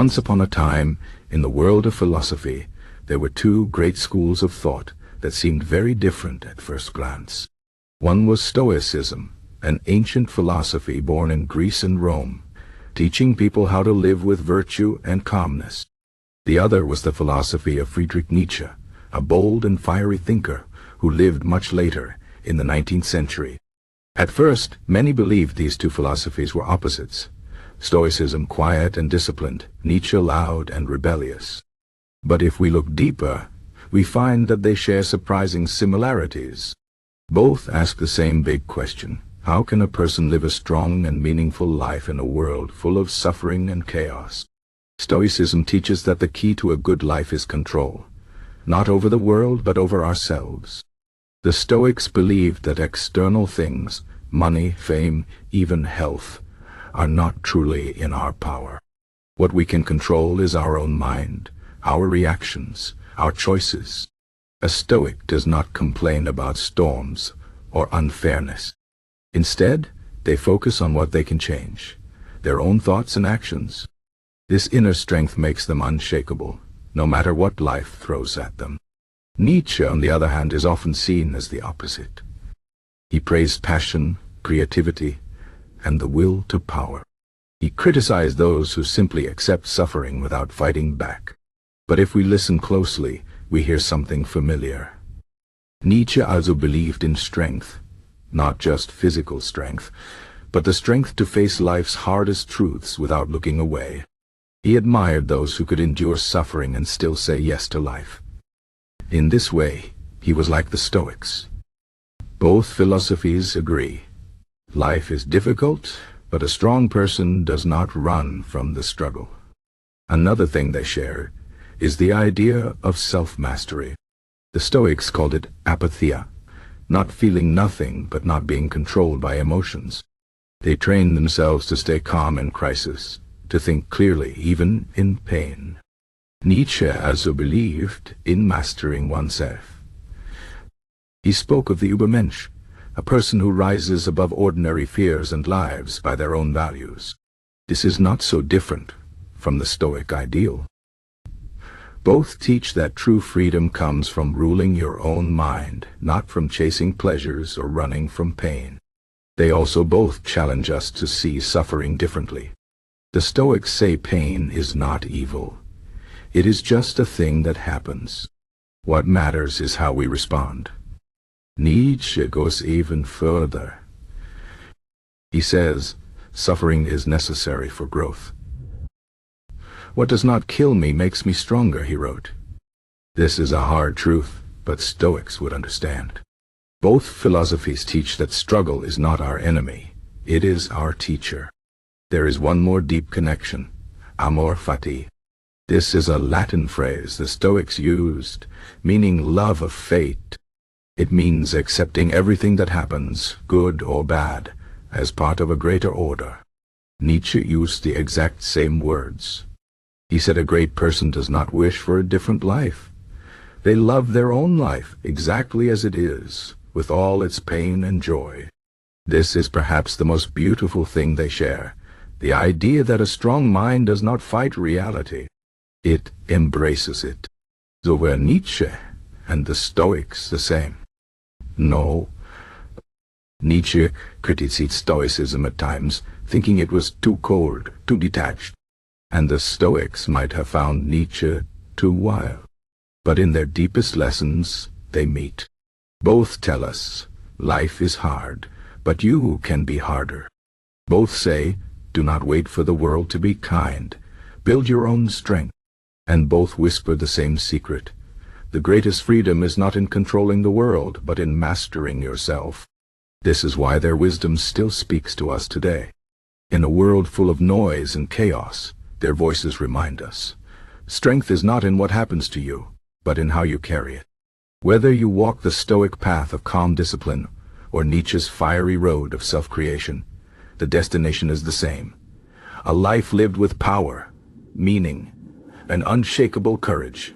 Once upon a time, in the world of philosophy, there were two great schools of thought that seemed very different at first glance. One was Stoicism, an ancient philosophy born in Greece and Rome, teaching people how to live with virtue and calmness. The other was the philosophy of Friedrich Nietzsche, a bold and fiery thinker who lived much later, in the 19th century. At first, many believed these two philosophies were opposites. Stoicism quiet and disciplined, Nietzsche loud and rebellious. But if we look deeper, we find that they share surprising similarities. Both ask the same big question: how can a person live a strong and meaningful life in a world full of suffering and chaos? Stoicism teaches that the key to a good life is control, not over the world but over ourselves. The Stoics believed that external things, money, fame, even health, are not truly in our power. What we can control is our own mind, our reactions, our choices. A Stoic does not complain about storms or unfairness. Instead, they focus on what they can change, their own thoughts and actions. This inner strength makes them unshakable, no matter what life throws at them. Nietzsche, on the other hand, is often seen as the opposite. He praised passion, creativity, and the will to power. He criticized those who simply accept suffering without fighting back. But if we listen closely, we hear something familiar. Nietzsche also believed in strength, not just physical strength, but the strength to face life's hardest truths without looking away. He admired those who could endure suffering and still say yes to life. In this way, he was like the Stoics. Both philosophies agree. Life is difficult, but a strong person does not run from the struggle. Another thing they share is the idea of self-mastery. The Stoics called it apatheia, not feeling nothing but not being controlled by emotions. They trained themselves to stay calm in crisis, to think clearly even in pain. Nietzsche also believed in mastering oneself. He spoke of the Übermensch, a person who rises above ordinary fears and lives by their own values. This is not so different from the Stoic ideal. Both teach that true freedom comes from ruling your own mind, not from chasing pleasures or running from pain. They also both challenge us to see suffering differently. The Stoics say pain is not evil. It is just a thing that happens. What matters is how we respond. Nietzsche goes even further. He says, suffering is necessary for growth. What does not kill me makes me stronger, he wrote. This is a hard truth, but Stoics would understand. Both philosophies teach that struggle is not our enemy, it is our teacher. There is one more deep connection, Amor, Fati. This is a Latin phrase the Stoics used, meaning love of fate. It means accepting everything that happens, good or bad, as part of a greater order. Nietzsche used the exact same words. He said a great person does not wish for a different life. They love their own life exactly as it is, with all its pain and joy. This is perhaps the most beautiful thing they share, the idea that a strong mind does not fight reality. It embraces it. So were Nietzsche and the Stoics the same? No. Nietzsche criticized Stoicism at times, thinking it was too cold, too detached. And the Stoics might have found Nietzsche too wild. But in their deepest lessons, they meet. Both tell us, life is hard, but you can be harder. Both say, do not wait for the world to be kind. Build your own strength. And both whisper the same secret. The greatest freedom is not in controlling the world, but in mastering yourself. This is why their wisdom still speaks to us today. In a world full of noise and chaos, their voices remind us. Strength is not in what happens to you, but in how you carry it. Whether you walk the Stoic path of calm discipline, or Nietzsche's fiery road of self-creation, the destination is the same. A life lived with power, meaning, and unshakable courage.